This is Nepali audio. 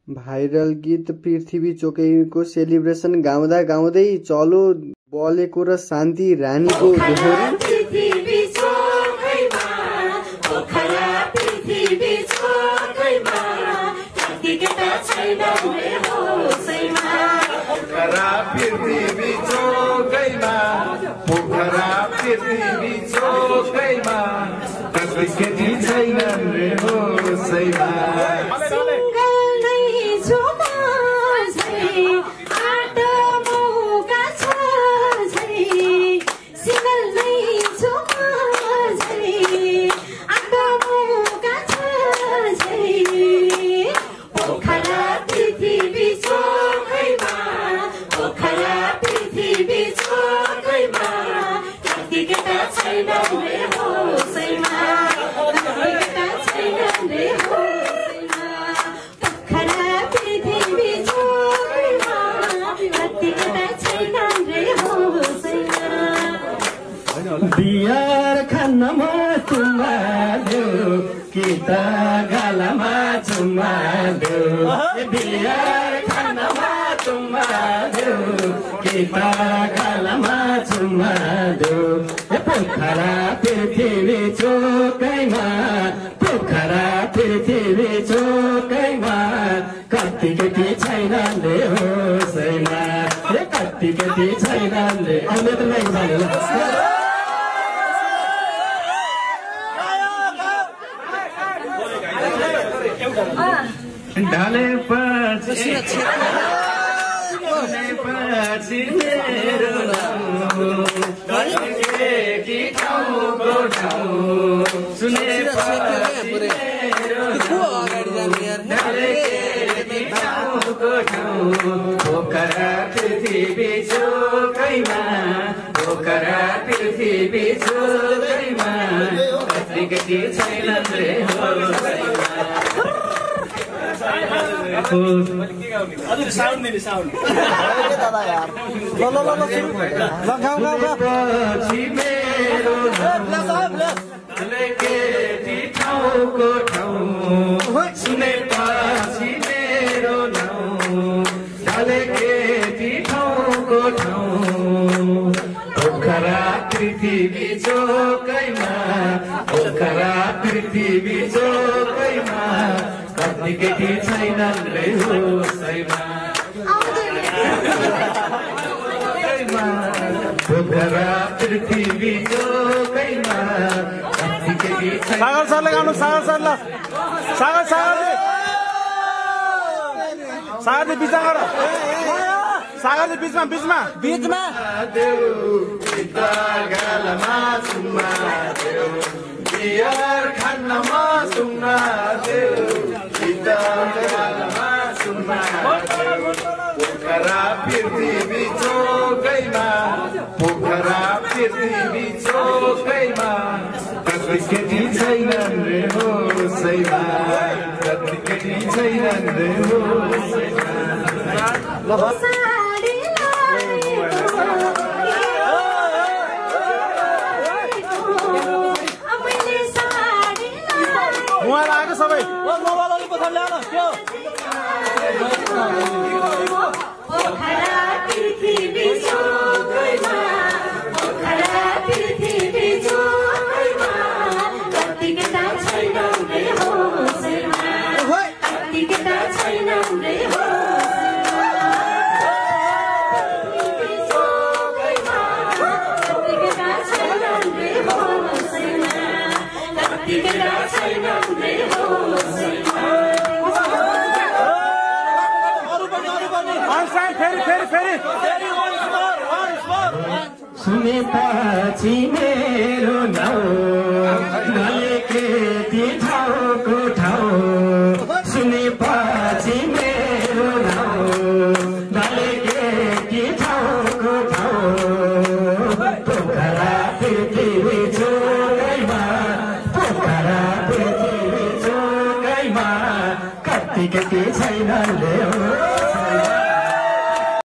भाइरल गीत पृथ्वी चोकैको सेलिब्रेसन गाउँदा गाउँदै चलो बलेको र शान्ति रानीको दोहोरी बिहार खानमा चुम्मा देऊ किता गालामा चुम्मा देऊ बिहार खानमा चुम्मा देऊ किता गालामा चुम्मा देऊ पोखरा पृथ्वी चोकैमा पोखरा पृथ्वी चोकैमा कति कति छैनले होसैमा कति कति छैनले आउने त नै भन्नु डाले पछि मेरो केटी ठाउँको ठाउँ सुनेपछि डाले केटी ठाउँको ठाउँ पोखरा पृथ्वी चोकैमा पोखरा पृथ्वी चोकैमा कति कति छैनन् रे हजुर साउन्ड दिने साउन्ड दादा यार ल ल ल ल गाउँ केटी ठाउँको ठाउँ सुनेपछि मेरो नाउँ डाले केटी ठाउँको ठाउँ पोखरा पृथ्वी चोकैमा पोखरा पृथ्वी चोकैमा कति केटी छैनन् रे होसैमा पोखरा पृथ्वी चोकैमा कति केटी सागर सरले गाउनु सागर सर ल सागर सागरले सागरले बिचमा गर सागरले बिचमा बिचमा बिचमा देऊ पिता गालामा चुम्मा देऊ बिहार खानमा चुम्मा देऊ पिता गालामा चुम्मा पोखरा पृथ्वी चोकैमा पोखरा पृथ्वी चोकैमा कति केटी छैनन् रे होसैमा कति केटी छैनन् रे होसैमा उहाँ आएको सबै मोबाइल अलि पछाडि ल्याउन त्यो पोखरा पृथ्वी चोकैमा पोखरा पृथ्वी चोकैमा कति केटा छैनन् रे होसैमा कति केटा छैनन् रे सुनेपछि मेरो नाउँ डाले केटी ठाउँको ठाउँ सुनेपछि मेरो नाउँ डाले केटी ठाउँको ठाउँ पोखरा पृथ्वी चोकैमा पोखरा पृथ्वी चोकैमा कति कति छैनन् रे